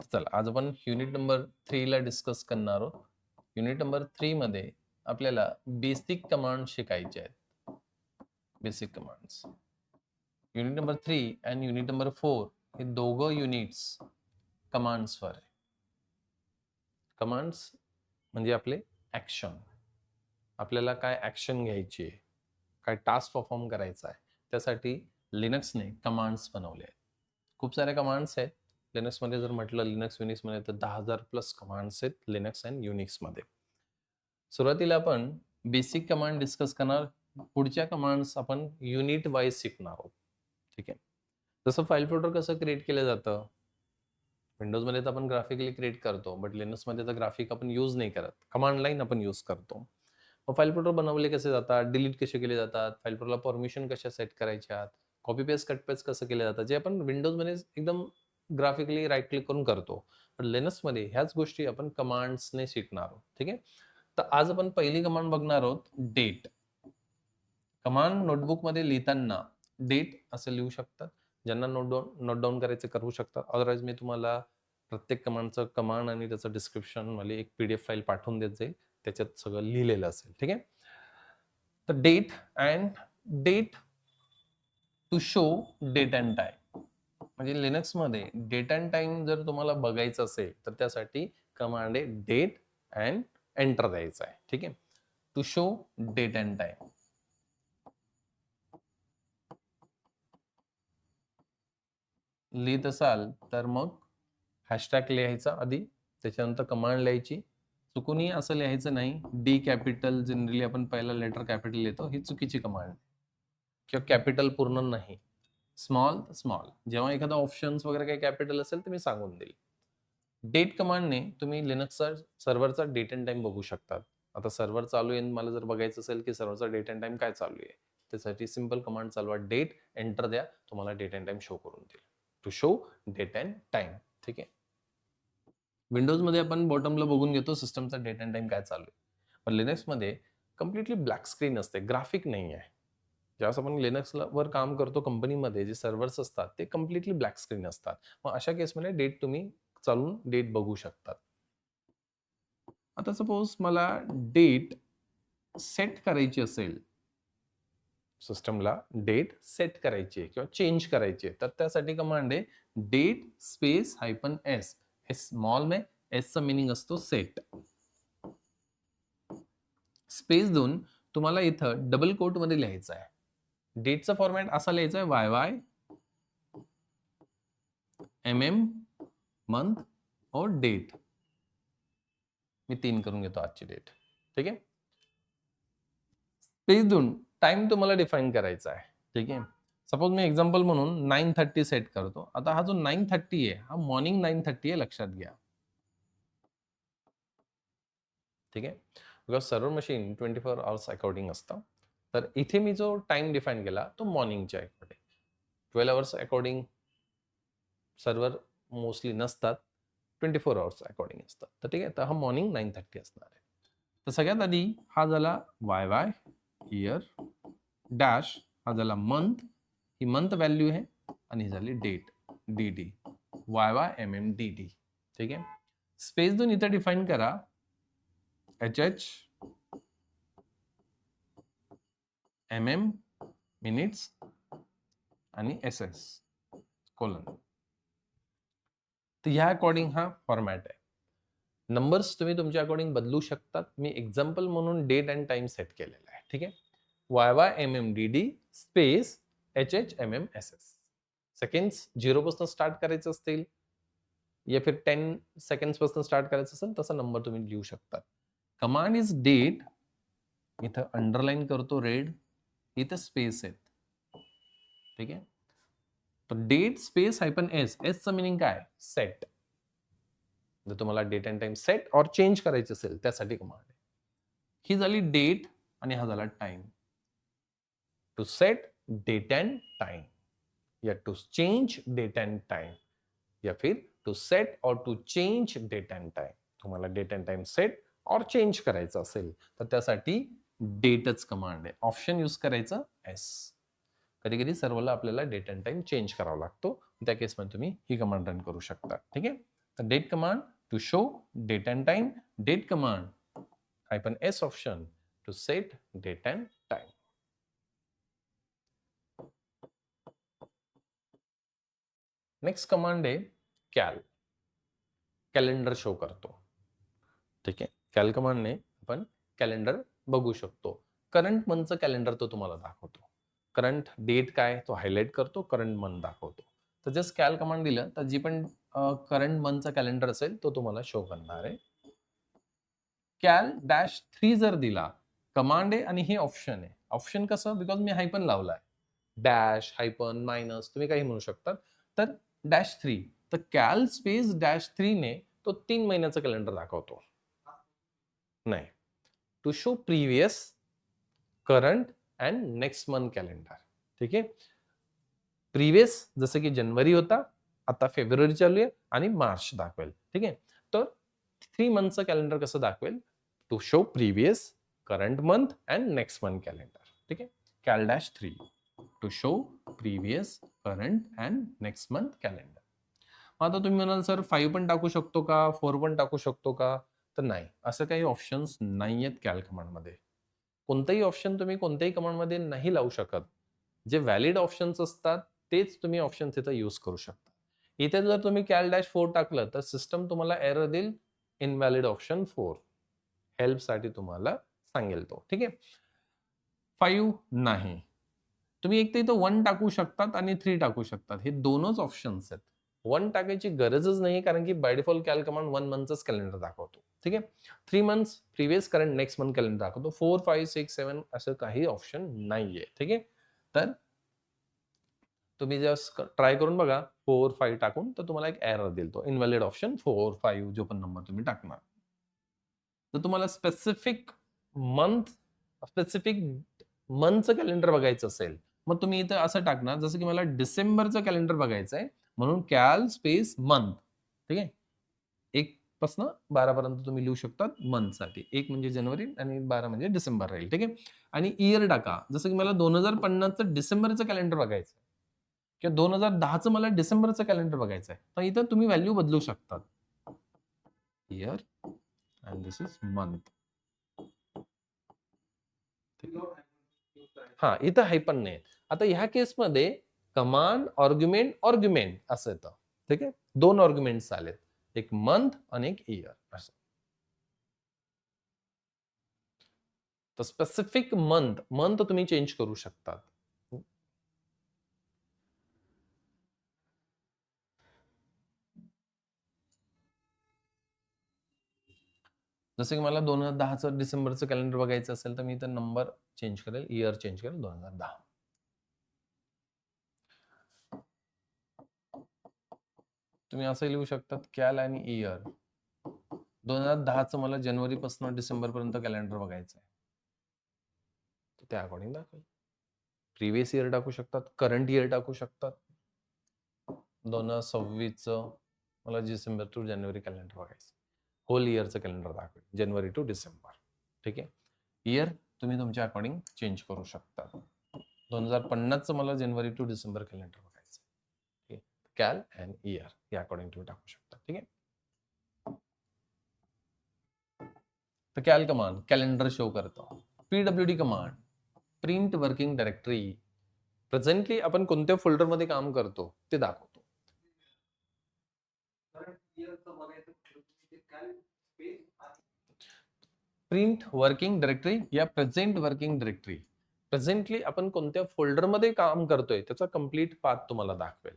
चला आज आपण युनिट नंबर 3 ला डिस्कस करणार आहोत. युनिट नंबर 3 मध्ये आपल्याला बेसिक कमांड शिकायचे आहेत. Basic commands. युनिट नंबर 3 आणि युनिट नंबर 4 हे दोघं युनिट्स कमांड्सवर आहे. कमांड्स म्हणजे आपले ॲक्शन. आपल्याला काय ॲक्शन घ्यायची आहे, काय टास्क परफॉर्म करायचा आहे, त्यासाठी लिनक्सने कमांड्स बनवले आहेत. खूप सारे कमांड्स आहेत. लिनक्समध्ये जर म्हटलं लिनक्स युनिक्समध्ये तर 10,000 प्लस कमांड्स आहेत लिनक्स अँड युनिक्समध्ये. सुरुवातीला आपण बेसिक कमांड डिस्कस करणार. पुढच्या कमांड्स आपण युनिट वाईज शिकणार आहोत. ठीक आहे. जसं फाईल फोल्डर कसं क्रिएट केलं जातं, विंडोजमध्ये तर आपण ग्राफिकली क्रिएट करतो, बट लिनक्समध्ये तर ग्राफिक आपण यूज नाही करत, कमांड लाईन आपण यूज करतो. मग फाईल फोल्डर बनवले कसे जातात, डिलीट कसे केले जातात, फाईल फोल्डरला परमिशन कशा सेट करायच्यात, कॉपी पेस्ट कट पेस्ट कसं केलं जातं, जे आपण विंडोजमध्ये एकदम ग्राफिकली राईट क्लिक करून करतो. पण लिनक्समध्ये ह्याच गोष्टी आपण कमांड्सने शिकणार आहोत. ठीक आहे. तर आज आपण पहिली कमांड बघणार आहोत, डेट. कमांड नोटबुकमध्ये लिहिताना डेट असं लिहू शकतात. ज्यांना नोट डाऊन करायचे करू शकतात. अदरवाईज मी तुम्हाला प्रत्येक कमांडचं कमांड आणि त्याचं डिस्क्रिप्शन वाली एक PDF फाईल पाठवून देत जाईल. त्याच्यात सगळं लिहिलेलं असेल. ठीक आहे. तर date to show date and time. म्हणजे लिनक्समध्ये डेट अँड टाइम जर तुम्हाला बघायचं असेल तर त्यासाठी कमांड आहे डेट अँड एंटर द्यायचा आहे. ठीक आहे. To show date and time. लिहित असाल तर मग हॅशटॅग लिहायचा आधी, त्याच्यानंतर कमांड लिहायची. चुकूनही असं लिहायचं नाही डी कॅपिटल, जनरली आपण पहिला लेटर कॅपिटल लिहितो, ही चुकीची कमांड. किंवा कॅपिटल पूर्ण नाही, स्मॉल स्मॉल. जेव्हा एखादा ऑप्शन्स वगैरे काही कॅपिटल असेल तर मी सांगून देईल. डेट कमांडने तुम्ही लिनक्सचा सर्व्हरचा डेट अँड टाइम बघू शकतात. आता सर्व्हर चालू आहे, मला जर बघायचं असेल की सर्व्हरचा डेट अँड टाइम काय चालू आहे, त्यासाठी सिंपल कमांड चालवा, डेट एंटर द्या, तुम्हाला डेट अँड टाइम शो करून देईल. To show date and time. ठीक आहे. विंडोजमध्ये आपण बॉटमला बघून घेतो सिस्टमचा डेट अँड टाइम काय चालू आहे. पण लिनक्समध्ये कम्प्लिटली ब्लॅक स्क्रीन असते, ग्राफिक नाही आहे. ज्यावेळेस आपण लिनक्सला वर काम करतो कंपनीमध्ये, जे सर्व्हर्स असतात ते कम्प्लिटली ब्लॅक स्क्रीन असतात. मग अशा केसमध्ये डेट तुम्ही चालून डेट बघू शकतात. आता सपोज मला डेट सेट करायची असेल, सिस्टमला डेट सेट करायची आहे किंवा चेंज करायची आहे, तर त्यासाठी कमांड आहे डेट स्पेस -s. हे स्मॉल में एस चा मिनिंग असतो सेट. स्पेस देऊन तुम्हाला इथं डबल कोट मध्ये लिहायचं आहे. डेटचा फॉर्मॅट असा लिहायचा आहे YY MM मंथ और डेट. मी 3 करून घेतो आजची डेट. ठीक आहे. स्पेस देऊन टाइम तुम्हाला डिफाईन करायचा आहे. ठीक आहे. सपोज मी एक्झाम्पल म्हणून 9:30 सेट करतो. आता हा जो 9:30 आहे, हा मॉर्निंग 9:30 आहे, लक्षात घ्या. ठीक आहे. Because server machine 24 hours according असतं. तर इथे मी जो टाइम डिफाईन केला तो मॉर्निंगच्या according. 12 hours according server mostly नसतात, 24 आवर्स अकॉर्डिंग असतात. तर ठीक आहे. तर हा मॉर्निंग 9:30 असणार आहे. तर सगळ्यात आधी हा झाला YY इयर डॅश, हा झाला मंथ, ही मंथ व्हॅल्यू आहे, आणि ही झाली डेट DD YYMMDD. ठीक आहे. स्पेस देऊन इथं डिफाईन करा HH MM मिनिट्स आणि SS कोलन. तर ह्या अकॉर्डिंग हा फॉर्मॅट आहे. नंबर्स तुम्ही तुमच्या अकॉर्डिंग बदलू शकतात. मी एक्झाम्पल म्हणून डेट अँड टाइम सेट केलेला आहे. ठीक आहे. YYMMDD space HHMMSS. सेकंड्स 0 पासून स्टार्ट करायचं असतील या फिर 10 सेकंड्स पासून स्टार्ट करायचं असेल तसा नंबर तुम्ही लिहू शकता. कमांड इज डेट, इथं अंडरलाईन करतो रेड, इथं स्पेस आहेत. ठीक आहे. तर डेट स्पेस -s. चा मिनिंग काय? सेट. जर तुम्हाला डेट अँड टाइम सेट और चेंज करायचे असेल त्यासाठी कमांड आहे. ही झाली डेट आणि हा झाला time. To set date and time या to change date and time या फिर टू सेट और to change date and time. तुम्हाला डेट अँड टाइम सेट और चेंज करायचं असेल तर त्यासाठी डेटच कमांड आहे. ऑप्शन यूज करायचं S. कधी कधी सर्व्हरला आपल्याला डेट अँड टाइम चेंज करावा लागतो, त्या केसमध्ये तुम्ही ही कमांड रन करू शकता. ठीक आहे. date command to show date and time, date command -s option to set date and time. Next command आहे कॅल, कॅलेंडर शो करतो. ठीक आहे, कॅल कमांडने आपण कॅलेंडर बघू शकतो. करंट मंथचं कॅलेंडर तो तुम्हाला दाखवतो. करंट डेट काय तो हायलाइट करतो, करंट मंथ दाखवतो. तर जस्ट कॅल कमांड दिलं तर जी पण करंट मंथचा कॅलेंडर असेल तो तुम्हाला शो करणार आहे. कॅल -3 जर दिला, कमांड आहे आणि हे ऑप्शन आहे. ऑप्शन कसं, बिकॉज मी हायपन लावलाय, डॅश हायपन मायनस तुम्ही काही म्हणू शकता. तर -3 तर कॅल स्पेस -3 ने तो 3 महिन्याचं कॅलेंडर दाखवतो. नाही, to show previous, current and next month calendar. ठीक आहे, प्रिव्हियस जसं की जानेवारी होता, आता फेब्रुवारी चालू आहे आणि मार्च दाखवेल. ठीक आहे, तर 3 मंथचं कॅलेंडर कसं दाखवेल, to show previous, current month and next month calendar. ठीक आहे, cal -3 to show previous, current and next month calendar. आता तुम्ही म्हणाल सर 5 पण टाकू शकतो का, 4 पण टाकू शकतो का? तर नाही, असं काही ऑप्शन्स नाही आहेत कॅल कमांडमध्ये. कोणताही ऑप्शन तुम्ही कोणत्याही कमांडमध्ये नाही लावू शकत. जे व्हॅलिड ऑप्शन्स असतात तेच तुम्ही ऑप्शन्स इथं यूज करू शकता. इथे जर तुम्ही कॅल -4 टाकलं तर सिस्टम तुम्हाला एरर देईल, इनव्हॅलिड ऑप्शन 4. हेल्पसाठी तुम्हाला सांगेल तो. ठीक आहे, 5 नाही. तुम्ही एक तर इथं 1 टाकू शकतात आणि 3 टाकू शकतात. हे दोनच ऑप्शन्स आहेत. 1 टाकायची गरजच नाही, कारण की बाय डिफॉल्ट कॅल कमांड 1 मंथचंच कॅलेंडर दाखवतो. ठीक आहे, 3 months previous, current, next month calendar दाखवतो. 4, 5, 6, 7 असं काही ऑप्शन नाहीये. ठीक आहे, तर तुम्ही जस्ट ट्राय करून बघा 4, 5 टाकून, तर तुम्हाला एक एरर देईल तो, इनव्हॅलिड ऑप्शन 4, 5 जो पण नंबर तुम्ही टाकणार. तर तुम्हाला स्पेसिफिक मंथचं कॅलेंडर बघायचं असेल, मग तुम्ही इथं असं टाकणार, जसं की मला डिसेंबरचं कॅलेंडर बघायचं आहे, म्हणून कॅल स्पेस मंथ. ठीक आहे, 1 पासून 12 पर्यंत तुम्ही लिहू शकतात मंथसाठी. 1 म्हणजे जानेवारी आणि 12 म्हणजे डिसेंबर राहील. ठीक आहे, आणि इयर टाका, जसं की मला 2050चं डिसेंबरचं कॅलेंडर बघायचं आहे किंवा 2010चं मला डिसेंबरचं कॅलेंडर बघायचं आहे. तर इथं तुम्ही व्हॅल्यू बदलू शकतात. Year and this is month. हा, इथं हायपन नाही. आता ह्या केसमध्ये कमांड ऑर्ग्युमेंट असं येतं. ठीक आहे, 2 ऑर्ग्युमेंट्स आलेत, एक मंथ आणि एक इयर असं. तर स्पेसिफिक मंथ तुम्ही चेंज करू शकतात. जसं की मला 2010चं डिसेंबरचं कॅलेंडर बघायचं असेल, तर मी इथं नंबर चेंज करेल, इयर चेंज करेल 2010. तुम्ही असं लिहू शकतात, कॅल आणि इयर 2010चं मला जानेवारीपासून डिसेंबरपर्यंत कॅलेंडर बघायचं आहे, तर त्या अकॉर्डिंग दाखवेल. प्रिव्हियस इयर टाकू शकतात, करंट इयर टाकू शकतात. 2026चं मला डिसेंबर टू जानेवारी कॅलेंडर बघायचं, होल इयरचं कॅलेंडर दाखवेल, जानेवारी टू डिसेंबर. ठीक आहे, इयर तुम्ही तुमच्या अकॉर्डिंग चेंज करू शकता. 2050चं मला जानेवारी टू डिसेंबर कॅलेंडर बघायचं. ठीक आहे, कॅल अँड इयर या अकॉर्डिंग तुम्ही टाकू शकता. ठीक आहे, तर कॅल कमांड कॅलेंडर शो करतो. PWD command print working directory, presently आपण कोणत्या फोल्डरमध्ये काम करतो ते दाखवतो. प्रिंट वर्किंग डायरेक्टरी या प्रेझेंट वर्किंग डायरेक्टरी, प्रेझेंटली आपण कोणत्या फोल्डरमध्ये काम करतोय त्याचा कंप्लीट पाथ तुम्हाला दाखवेल.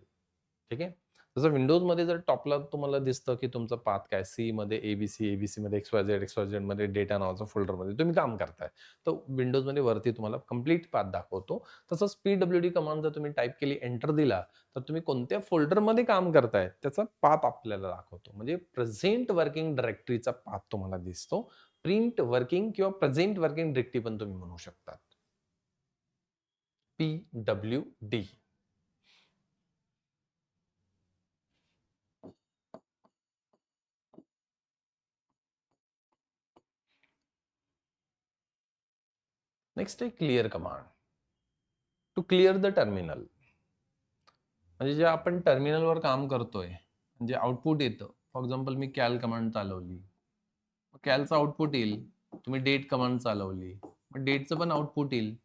ठीक आहे, जसं विंडोजमध्ये जर टॉपला तुम्हाला दिसतं की तुमचा पाथ काय, सी मध्ये एबीसी मध्ये XYZ मध्ये डेटा नावाचं फोल्डरमध्ये तुम्ही काम करताय, तर विंडोजमध्ये वरती तुम्हाला कंप्लीट पाथ दाखवतो. तसंच पीडब्ल्यूडी कमांड जर तुम्ही टाईप केली, एंटर दिला, तर तुम्ही कोणत्या फोल्डरमध्ये काम करताय त्याचा पाथ आपल्याला दाखवतो. म्हणजे प्रेझेंट वर्किंग डायरेक्टरीचा पाथ तुम्हाला दिसतो. प्रिंट वर्किंग किंवा प्रेझेंट वर्किंग डायरेक्टरी पण तुम्ही म्हणू शकता. PWD. नेक्स्ट आहे clear command, to clear the terminal. म्हणजे जे आपण टर्मिनलवर काम करतोय, म्हणजे आउटपुट येतं फॉर एक्झाम्पल मी कॅल कमांड चालवली, कॅलचं आउटपुट येईल. तुम्ही डेट कमांड चालवली, मग डेटचं पण आउटपुट येईल.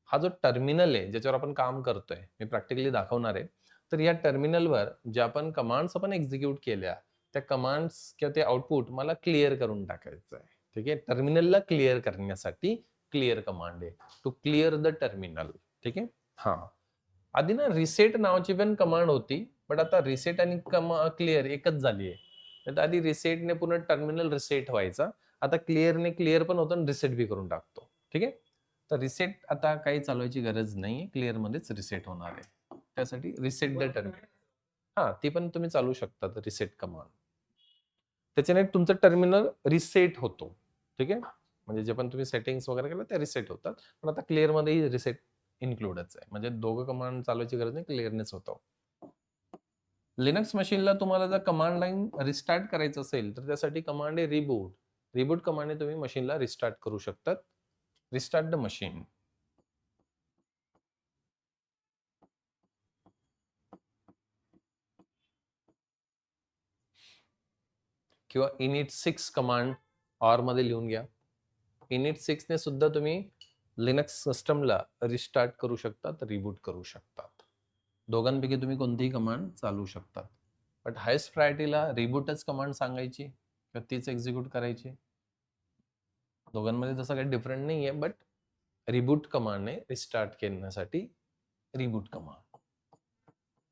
हा जो टर्मिनल आहे ज्याच्यावर आपण काम करतोय, मी प्रॅक्टिकली दाखवणार आहे. तर या टर्मिनलवर ज्या पण कमांड्स आपण एक्झिक्यूट केल्या, त्या कमांड्स किंवा ते आउटपुट मला क्लिअर करून टाकायचं आहे. ठीक आहे, टर्मिनलला क्लिअर करण्यासाठी क्लिअर कमांड आहे, टू क्लिअर द टर्मिनल. ठीक आहे. हा, आधी ना रिसेट नावाची पण कमांड होती, बट आता रिसेट आणि क्लिअर एकच झाली आहे. आधी रिसेटने पूर्ण टर्मिनल रिसेट व्हायचा, आता क्लिअरने क्लिअर पण होतं आणि रिसेट बी करून टाकतो. ठीक आहे. तर रिसेट आता काही चालवायची गरज नाही, क्लिअर मध्येच रिसेट होणार आहे. त्यासाठी रिसेट द टर्मिनल, हा ती पण तुम्ही चालू शकता, रिसेट कमांड. त्याच्याने तुमचं टर्मिनल रिसेट होतो. ठीक आहे, म्हणजे जे पण तुम्ही सेटिंग्स वगैरे केलं ते रिसेट होतात. पण आता क्लिअर मध्येही रिसेट इन्क्लूडच आहे, म्हणजे दोघं कमांड चालवायची गरज नाही, क्लिअरनेस होतो. लिनक्स मशीनला तुम्हाला जर कमांड लाईन रिस्टार्ट करायचं असेल तर त्यासाठी कमांड आहे रिबूट. रिबूट कमांडने तुम्ही मशीनला रिस्टार्ट करू शकतात. Restart the machine. किंवा इनिट 6 कमांड ऑर मध्ये लिहून घ्या. इनिट 6 ने सुद्धा तुम्ही लिनक्स सिस्टमला रिस्टार्ट करू शकतात, रिबूट करू शकतात. दोघांपैकी तुम्ही कोणतीही कमांड चालवू शकतात. बट हायस्ट प्रायोरिटीला रिबूटच कमांड सांगायची किंवा तीच एक्झिक्यूट करायची. दोघांमध्ये तसं काही डिफरंट नाही आहे, बट रिबूट कमांडने रिस्टार्ट करण्यासाठी रिबूट कमांड.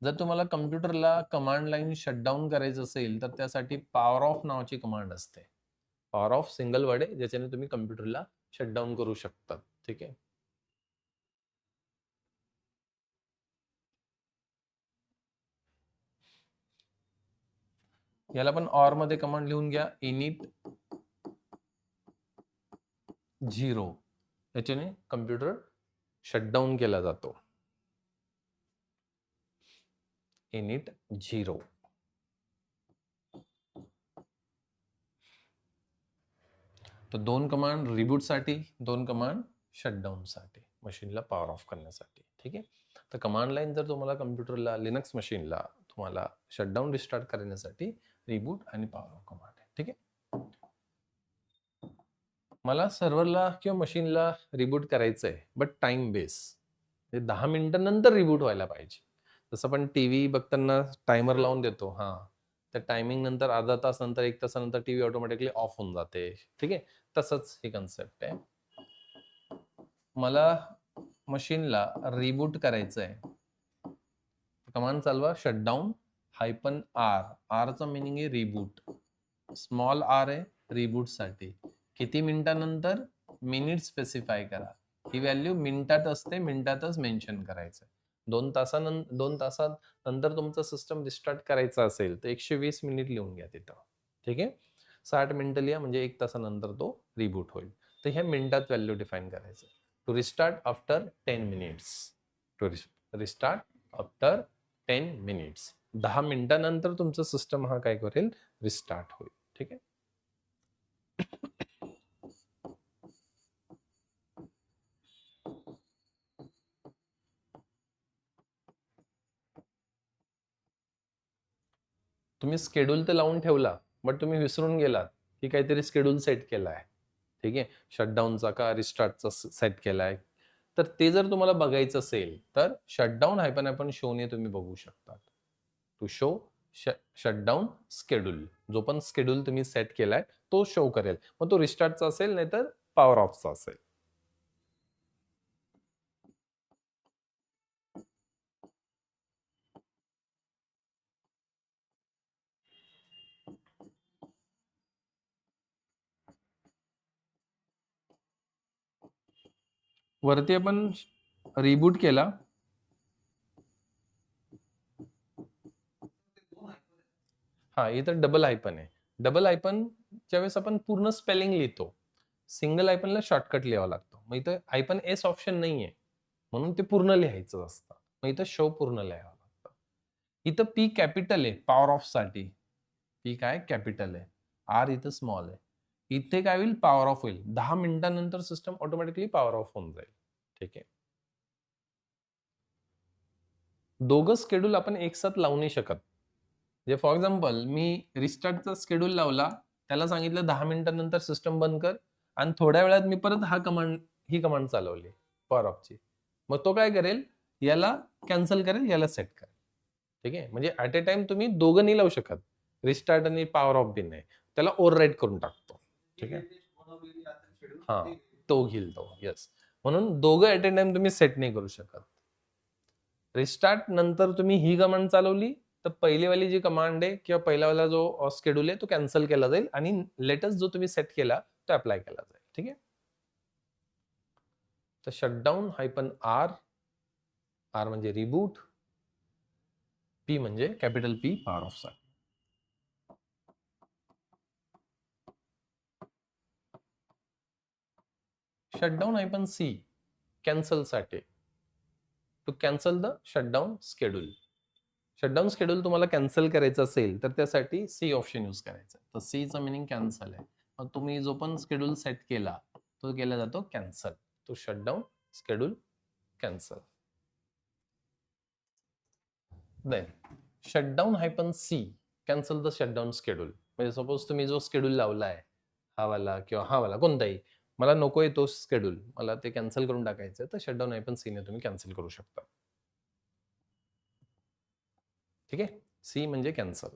जर तुम्हाला कम्प्युटरला कमांड लाईन शटडाऊन करायचं असेल तर त्यासाठी पॉवर ऑफ नावाची कमांड असते. पॉवर ऑफ सिंगल वर्ड आहे, ज्याच्याने तुम्ही कम्प्युटरला शटडाऊन करू शकता. ठीक आहे. याला पण ऑर मध्ये कमांड लिहून घ्या, इनिट 0. याच्याने कम्प्युटर शटडाऊन केला जातो. इनिट 0. तर 2 कमांड रिबूटसाठी, 2 कमांड शटडाऊनसाठी, मशीनला पॉवर ऑफ करण्यासाठी. ठीक आहे. तर कमांड लाईन जर तुम्हाला कम्प्युटरला, लिनक्स मशीनला तुम्हाला शटडाऊन रिस्टार्ट करण्यासाठी रिबूट आणि पॉवर ऑफ कमांड आहे. ठीक आहे. मला सर्व्हरला किंवा मशीनला रिबूट करायचं आहे, बट टाइम बेस, 10 मिनिटांनंतर रिबूट व्हायला पाहिजे. जसं आपण टीव्ही बघताना टायमर लावून देतो, हा, त्या टायमिंग नंतर अर्धा तास नंतर, 1 तासानंतर टीव्ही ऑटोमॅटिकली ऑफ होऊन जाते. ठीक आहे, तसंच ही कन्सेप्ट आहे. मला मशीनला रिबूट करायचं आहे, कमांड चालवा शटडाऊन -r. आरचा मिनिंग आहे रिबूट, स्मॉल आर आहे रिबूट साठी. किती मिनिटानंतर, मिनिट स्पेसिफाय करा. ही व्हॅल्यू मिनिटात असते, मिनिटातच मेन्शन करायचं. 2 तासानंतर तुमचं सिस्टम रिस्टार्ट करायचं असेल तर 120 मिनिट लिहून घ्या तिथं. ठीक आहे, 60 मिनिटं लिहा, म्हणजे 1 तासानंतर तो रिबूट होईल. तर ह्या मिनिटात व्हॅल्यू डिफाईन करायचं. To restart after 10 minutes. To restart after 10 minutes. 10 मिनिटानंतर तुमचं सिस्टम हा काय करेल, रिस्टार्ट होईल. ठीक आहे. तुम्ही स्केड्यूल तर लावून ठेवला, बट तुम्ही विसरून गेलात की काहीतरी स्केड्यूल सेट केला आहे. ठीक आहे, शटडाऊनचा का रिस्टार्टचा सेट केलाय. तर ते जर तुम्हाला बघायचं असेल तर शटडाऊन -आपण शोने तुम्ही बघू शकता. टू शो शटडाऊन स्केड्यूल, जो पण स्केड्यूल तुम्ही सेट केलाय तो शो करेल. मग तो रिस्टार्टचा असेल, नाहीतर पॉवर ऑफचा असेल. वरती आपण रिबूट केला, हा, इथं डबल आयपन आहे. डबल आयपन ज्यावेळेस आपण पूर्ण स्पेलिंग लिहितो, सिंगल आयपनला शॉर्टकट लिहावा लागतो. मग इथं आयपन एस ऑप्शन नाहीये, म्हणून ते पूर्ण लिहायचं असतं. मग इथं शो पूर्ण लिहावं लागतं. इथं पी कॅपिटल आहे पॉवर ऑफ साठी, पी काय कॅपिटल आहे, आर इथं स्मॉल आहे. इथे काय होईल, पॉवर ऑफ होईल. 10 मिनिटांनंतर सिस्टम ऑटोमॅटिकली पॉवर ऑफ होऊन जाईल. ठीक आहे. दोघं स्केड्यूल आपण एक साथ लावू नाही शकत. म्हणजे फॉर एक्झाम्पल मी रिस्टार्टचा शेड्यूल लावला, त्याला सांगितलं 10 मिनिटांनंतर सिस्टम बंद कर आणि थोड्या वेळात मी परत ही कमांड चालवली पॉवर ऑफची. मग तो काय करेल, याला कॅन्सल करेल, याला सेट करेल. ठीक आहे. म्हणजे ॲट अ टाइम तुम्ही दोघं नाही लावू शकत. रिस्टार्ट आणि पॉवर ऑफ बी नाही. त्याला ओव्हरराईड करून टाकतो. ठीक आहे. हां, तो घेईल तो. येस. म्हणून दोघं ॲट अ टाइम तुम्ही सेट नाही करू शकत. रिस्टार्ट नंतर तुम्ही ही कमांड चालवली, तर पहिलीवाली जी कमांड आहे किंवा पहिलावाला जो शेड्यूल आहे तो कॅन्सल केला जाईल आणि लेटेस्ट जो तुम्ही सेट केला तो अप्लाय केला जाईल. ठीक आहे. तर शटडाऊन -R, R म्हणजे रिबूट, P म्हणजे कॅपिटल P पॉवर ऑफ साठी. शटडाऊन -C कॅन्सल साठी. To cancel the shutdown schedule. Shutdown schedule तुम्हाला कॅन्सल करायचं असेल तर त्यासाठी सी ऑप्शन यूज करायचं. तर सीचा मिनिंग कॅन्सल आहे. मग तुम्ही जो पण शेड्यूल सेट केला तो केला जातो कॅन्सल. तो shutdown schedule cancel. Then shutdown C cancel the shutdown schedule. म्हणजे सपोज तुम्ही जो शेड्यूल लावलाय हा वाला किंवा हा वाला कोणताही, मला नकोय तो शेड्यूल, मला ते कॅन्सल करून टाकायचं, तर शटडाऊन-C ने तुम्ही कॅन्सल करू शकता. ठीक आहे. सी म्हणजे कॅन्सल.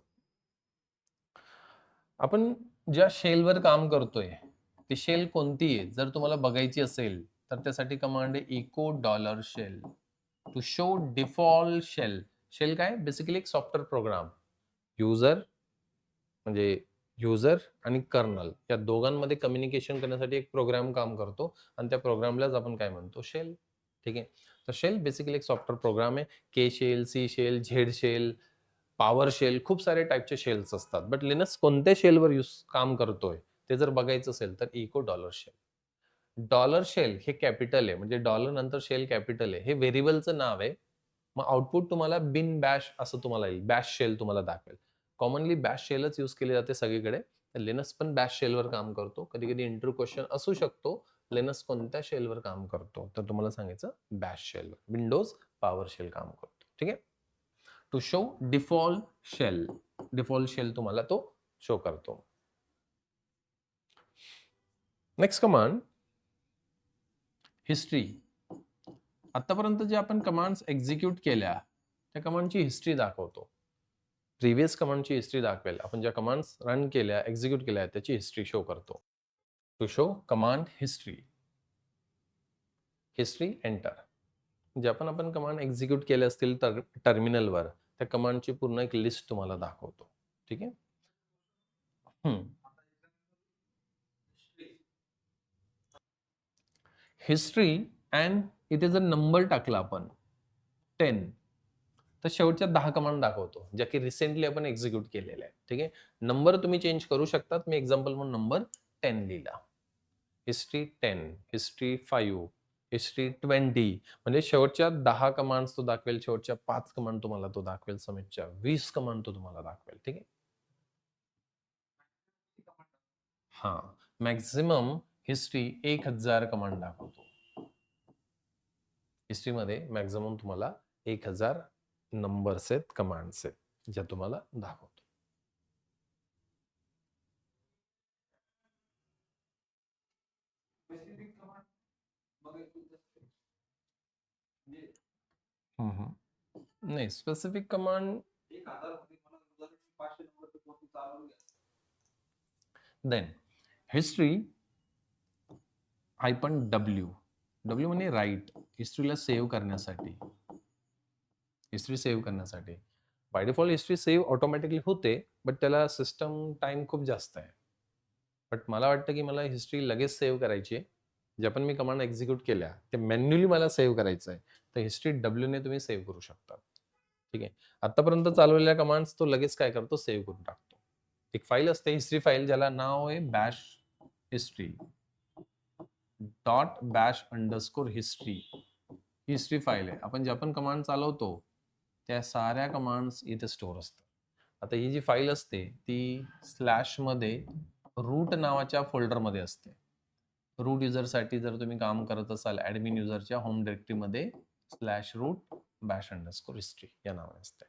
आपण ज्या शेलवर काम करतोय ती शेल कोणती आहे जर तुम्हाला बघायची असेल तर त्यासाठी कमांड आहे echo dollar shell to show default shell. Shell काय बेसिकली एक सॉफ्टवेअर प्रोग्राम. युजर म्हणजे युजर आणि कर्नल या दोघांमध्ये कम्युनिकेशन करण्यासाठी एक प्रोग्राम काम करतो आणि त्या प्रोग्रामलाच आपण काय म्हणतो शेल. ठीक आहे. तर शेल बेसिकली एक सॉफ्टवेअर प्रोग्राम आहे. K shell, C shell, Z shell, power shell, खूप सारे टाईपचे शेल्स असतात. बट लिनक्स कोणत्या शेलवर काम करतोय ते जर बघायचं असेल तर echo dollar shell. Dollar shell हे कॅपिटल आहे, म्हणजे डॉलर नंतर शेल कॅपिटल आहे. हे व्हेरिएबलचं नाव आहे. मग आउटपुट तुम्हाला बिन बॅश असं तुम्हाला येईल. बॅश शेल तुम्हाला दाखवेल. कॉमनली बॅश शेलच यूज केली जाते सगळीकडे. लिनक्स पण बॅश शेलवर काम करतो. कधी कधी इंटरव्ह्यू क्वेश्चन असू शकतो, लिनक्स कोणत्या शेलवर काम करतो, तर तुम्हाला सांगायचं बॅश शेलवर. विंडोज पॉवर शेल काम करतो. ठीक आहे. To show default shell. Default shell तुम्हाला तो शो करतो. Next command history. आतापर्यंत जे आपण कमांड्स एक्झिक्यूट केल्या त्या कमांडची हिस्ट्री दाखवतो. प्रिव्हियस कमांडची हिस्ट्री दाखवेल. आपण ज्या कमांड्स रन केल्या, एक्झिक्यूट केल्या त्याची हिस्ट्री शो करतो. To show command history. History enter. जे आपण कमांड एक्झिक्यूट केले असतील टर्मिनलवर त्या कमांडची पूर्ण एक लिस्ट तुम्हाला दाखवतो. ठीक आहे. हिस्ट्री अँड इथे जर नंबर टाकला आपण 10 तर शेवटच्या 10 कमांड दाखवतो ज्या की रिसेंटली आपण एक्झिक्यूट केलेल्या आहेत. ठीक आहे. नंबर तुम्ही चेंज करू शकतात. मी एक्झाम्पल म्हणून नंबर 10 लिहिला. History 10, history 5, history 20. म्हणजे शेवटच्या 10 कमांड्स तो दाखवेल, शेवटच्या 5 कमांड तुम्हाला तो दाखवेल, समेटच्या 20 कमांड तो तुम्हाला दाखवेल. ठीक आहे. हा, मॅक्झिमम हिस्ट्री 1000 कमांड दाखवतो. हिस्ट्रीमध्ये मॅक्झिमम तुम्हाला 1000 नंबर्स आहेत, कमांड्स आहेत ज्या तुम्हाला दाखवतो. नाही, specific command then history -W. W म्हणजे राईट. हिस्ट्रीला सेव्ह करण्यासाठी. हिस्ट्री सेव्ह करण्यासाठी by default history save automatically होते, बट त्याला सिस्टम टाइम खूप जास्त आहे. बट मला वाटतं की मला हिस्ट्री लगेच सेव्ह करायची आहे. ज्या पण मी कमांड एक्झिक्यूट केल्या ते मॅन्युअली मला सेव्ह करायचं आहे, तर हिस्ट्री W ने तुम्ही सेव्ह करू शकता. ठीक आहे. आतापर्यंत चालवलेल्या कमांड्स तो लगेच काय करतो, सेव्ह करून टाकतो. एक फाईल असते हिस्ट्री फाईल, ज्याला नाव आहे Bash history .bash_history. History file आहे. आपण ज्या पण कमांड चालवतो त्या साऱ्या कमांड्स इथे स्टोअर असतात. आता ही जी फाईल असते ती स्लॅश मध्ये रूट नावाच्या फोल्डरमध्ये असते. रूट युजरसाठी जर तुम्ही काम करत असाल ऍडमिन युजरच्या होम डिरेक्टरीमध्ये /root bash_history या नावाने असते.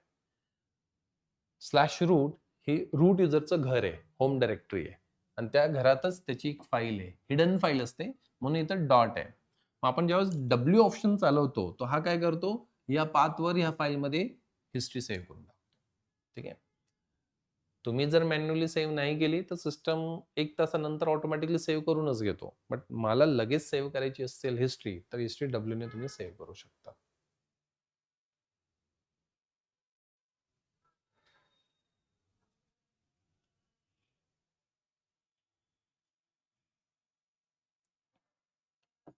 स्लॅश रूट हे रूट युजरचं घर आहे, होम डायरेक्टरी आहे, आणि त्या घरातच त्याची एक फाईल आहे, हिडन फाईल असते, म्हणून इथं डॉट आहे. मग आपण ज्यावेळेस डब्ल्यू ऑप्शन चालवतो तो हा काय करतो, या पाथवर ह्या फाईलमध्ये हिस्ट्री सेव्ह करून टाकतो. ठीक आहे. तुम्ही जर मॅन्युअली सेव्ह नाही केली तर सिस्टम 1 तासानंतर ऑटोमॅटिकली सेव्ह करूनच घेतो. बट मला लगेच सेव्ह करायची असेल हिस्ट्री, तर हिस्ट्री डब्ल्यू ने तुम्ही सेव्ह करू शकता.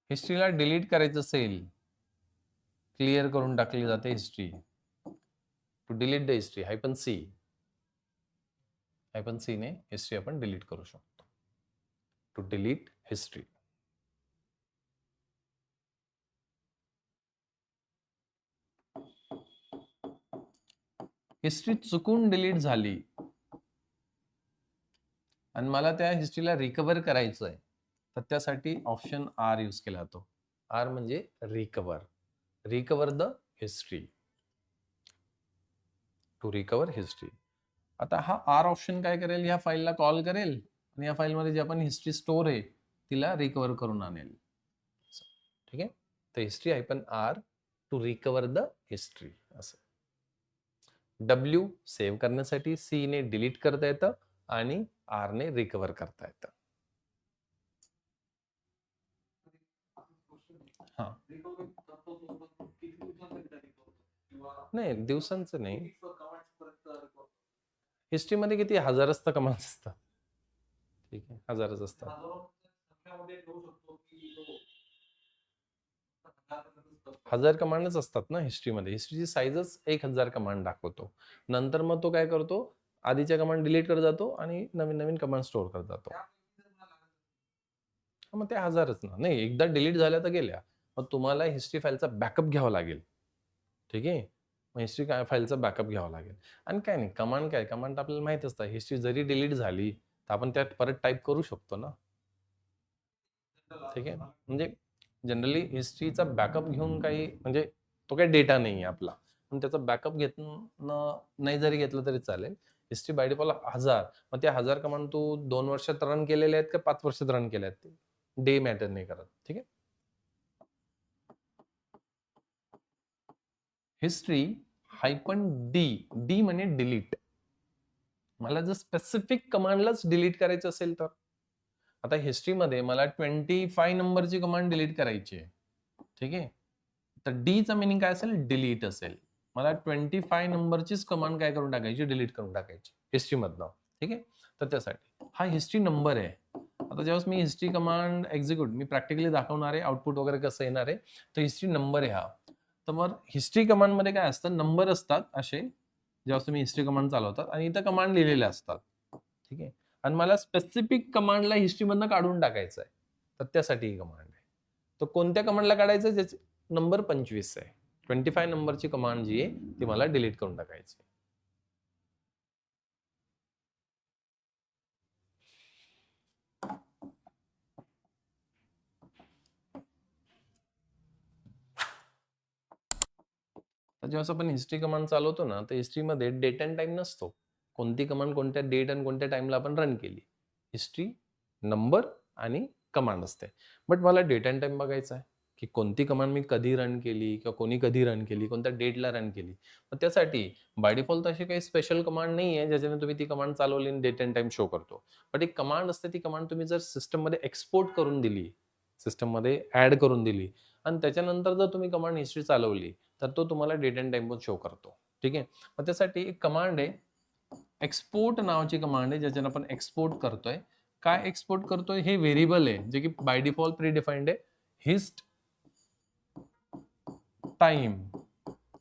हिस्ट्रीला डिलीट करायचं असेल, क्लिअर करून टाकली जाते history. To delete the history -C ने हिस्ट्री आपण डिलीट करू शकतो. To delete history. हिस्ट्री चुकून डिलीट झाली आणि मला त्या हिस्ट्रीला रिकव्हर करायचं आहे, तर त्यासाठी ऑप्शन आर यूज केला जातो. आर म्हणजे recover the history. To recover history. आता हा आर ऑप्शन काय करेल, या फाईलला कॉल करेल आणि या फाईलमध्ये जे आपण हिस्ट्री स्टोर आहे तिला रिकव्हर करून आणेल. ठीक आहे. तर history -R to recover the history असं. डब्ल्यू सेव्ह करण्यासाठी, सी ने डिलीट करता येतं आणि आर ने रिकव्हर करता येतं. हा नाही, दिवसांचं नाही. हिस्ट्रीमध्ये किती हजारच तर कमांड्स असतात. ठीक आहे, हजारच असतात. हजार कमांडच असतात ना हिस्ट्रीमध्ये. हिस्ट्रीची साईजच 1000 कमांड दाखवतो. नंतर मग तो काय करतो, आधीच्या कमांड डिलीट करत जातो आणि नवीन नवीन कमांड स्टोअर करत जातो. मग ते हजारच ना. नाही, एकदा डिलीट झाल्या तर गेल्या. मग तुम्हाला हिस्ट्री फाईलचा बॅकअप घ्यावा लागेल. ठीक आहे. मग हिस्ट्री फाईलचा बॅकअप घ्यावा लागेल. आणि काय नाही, कमांड काय, कमांड आपल्याला माहित असतं. हिस्ट्री जरी डिलीट झाली तर आपण त्यात परत टाईप करू शकतो ना. ठीक आहे. म्हणजे जनरली हिस्ट्रीचा बॅकअप घेऊन काही, म्हणजे तो काही डेटा नाही आहे आपला, पण त्याचा बॅकअप घेणं नाही जरी घेतलं तरी चालेल. History by default 1000. मग त्या 1000 कमांड तू 2 वर्षात रन केलेले आहेत का 5 वर्षात रन केले आहेत, डे मॅटर नाही करत. ठीक आहे. हिस्ट्री -D म्हणजे डिलीट. मला जर स्पेसिफिक कमांडलाच डिलीट करायचं असेल तर, आता हिस्ट्रीमध्ये मला 25 नंबरची कमांड डिलीट करायची आहे. ठीक आहे. तर डीचा मिनिंग काय असेल, डिलीट असेल. मला 25 नंबरचीच कमांड काय करून टाकायची, डिलीट करून टाकायची हिस्ट्रीमधनं. ठीक आहे. तर त्यासाठी हा हिस्ट्री नंबर आहे. आता जेव्हा मी हिस्ट्री कमांड एक्झिक्यूट, मी प्रॅक्टिकली दाखवणार आहे आउटपुट वगैरे कसं येणार आहे. तर हिस्ट्री नंबर आहे हा. तर मग हिस्ट्री कमांडमध्ये काय असतं, नंबर असतात असे, जेव्हा तुम्ही हिस्ट्री कमांड चालवतात आणि इथं कमांड लिहिलेल्या असतात. ठीक आहे. आणि मला स्पेसिफिक कमांडला हिस्ट्रीमधनं काढून टाकायचं आहे, तर त्यासाठी ही कमांड आहे. तर कोणत्या कमांडला काढायचं, ज्याचे नंबर 25 आहे. 25 नंबरची कमांड जी आहे ती मला डिलीट करून टाकायची. तर जेव्हा आपण हिस्ट्री कमांड चालवतो ना, तर हिस्ट्रीमध्ये डेट अँड टाइम नसतो. कोणती कमांड कोणत्या डेट आणि कोणत्या टाइमला आपण रन केली. हिस्ट्री, नंबर आणि कमांड असते. बट मला डेट अँड टाइम बघायचा आहे, की कोणती कमांड मी कधी रन केली किंवा कोणी कधी रन केली, कोणत्या डेटला रन केली. मग त्यासाठी बाय डिफॉल्ट अशी काही स्पेशल कमांड नाही आहे ज्याच्याने तुम्ही ती कमांड चालवली आणि डेट अँड टाइम शो करतो. बट एक कमांड असते, ती कमांड तुम्ही जर सिस्टममध्ये एक्सपोर्ट करून दिली, सिस्टममध्ये ऍड करून दिली आणि त्याच्यानंतर जर तुम्ही कमांड हिस्ट्री चालवली, तर तो तुम्हाला डेट अँड टाइम पण शो करतो. ठीक आहे. मग त्यासाठी एक कमांड आहे, एक्सपोर्ट नावाची कमांड आहे, ज्याच्यानं आपण एक्सपोर्ट करतोय. काय एक्सपोर्ट करतोय, हे व्हेरिएबल आहे जे की बाय डिफॉल्ट प्री डिफाइंड आहे. हिस्ट टाइम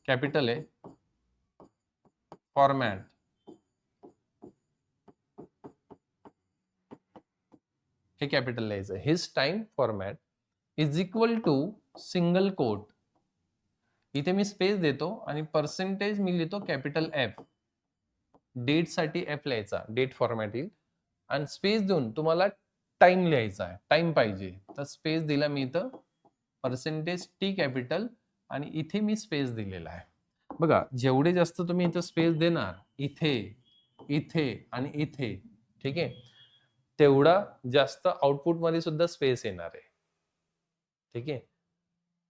कॅपिटल आहे, फॉर्मॅट हे कॅपिटल लिहायचं. Hist time format is equal to single quote, इथे मी स्पेस देतो आणि पर्सेंटेज मी लिहितो कॅपिटल F. डेट साठी F लिहायचा, डेट फॉर्मॅट येईल. आणि स्पेस देऊन तुम्हाला टाइम लिहायचा आहे, टाइम पाहिजे तर स्पेस दिला मी इथं, पर्सेंटेज T कॅपिटल आणि इथे मी स्पेस दिलेला आहे. बघा जेवढे जास्त तुम्ही इथं स्पेस देणार, इथे इथे आणि इथे, ठीक आहे, तेवढा जास्त आउटपुट मध्ये सुद्धा स्पेस येणार आहे. ठीक आहे,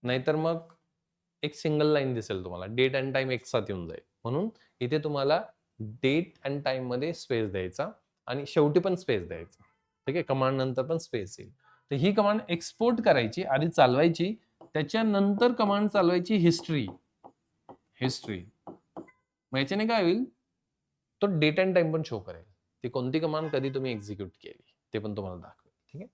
नाहीतर मग एक सिंगल लाईन दिसेल तुम्हाला, डेट अँड टाइम एक साथ येऊन जाईल. म्हणून इथे तुम्हाला डेट अँड टाइम मध्ये स्पेस द्यायचा आणि शेवटी पण स्पेस द्यायचा. ठीक आहे, कमांड नंतर पण स्पेस येईल. तर ही कमांड एक्सपोर्ट करायची, आधी चालवायची, त्याच्यानंतर कमांड चालवायची हिस्ट्री. हिस्ट्री मग याच्याने काय होईल, तो डेट अँड टाइम पण शो करेल, ती कोणती कमांड कधी तुम्ही एक्झिक्यूट केली ते पण तुम्हाला दाखवेल. ठीक आहे,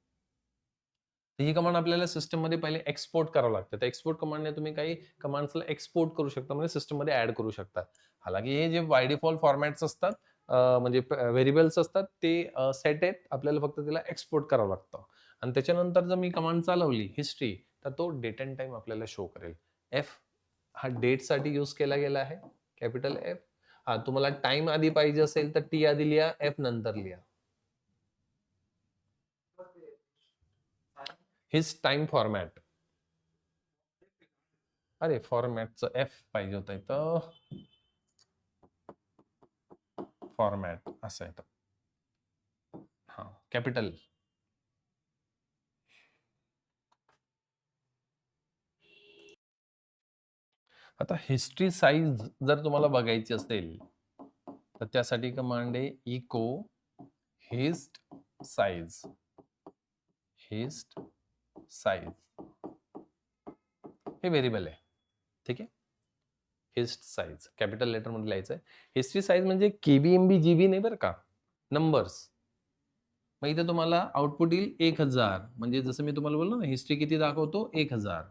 तर ही कमांड आपल्याला सिस्टम मध्ये पहिले एक्सपोर्ट करावं लागतं. त्या एक्सपोर्ट कमांडने तुम्ही काही कमांड्सला एक्सपोर्ट करू शकता, म्हणजे सिस्टम मध्ये ऍड करू शकता. हालाकी हे जे बाय डिफॉल्ट फॉर्मॅट्स असतात, म्हणजे व्हेरिएबल्स असतात, ते सेट आहेत, आपल्याला फक्त त्याला एक्सपोर्ट करावं लागतं. आणि त्याच्यानंतर जर मी कमांड चालवली हिस्ट्री, तर तो डेट अँड टाइम आपल्याला शो करेल. एफ हा डेट साठी यूज केला गेला आहे, कॅपिटल एफ. हा तुम्हाला टाइम आधी पाहिजे असेल तर टी आधी लिहा, एफ नंतर लिहा. हिज टाइम फॉर्मॅट, अरे फॉर्मॅटचं एफ पाहिजे होतं इथं, फॉर्मॅट असं आहे. हा कॅपिटल. आता हिस्ट्री साईज जर तुम्हाला बघायची असेल तर त्यासाठी कमांड आहे echo hist size. Hist size हे व्हेरिएबल आहे. ठीक आहे, हिस्ट साईज कॅपिटल लेटर मध्ये लिहायचं आहे. हिस्ट्री साईज म्हणजे केबी एमबी जीबी नाही बरं का, नंबर्स. मग इथे तुम्हाला आउटपुट येईल 1000, म्हणजे जसं मी तुम्हाला बोललो ना हिस्ट्री किती दाखवतो, 1000.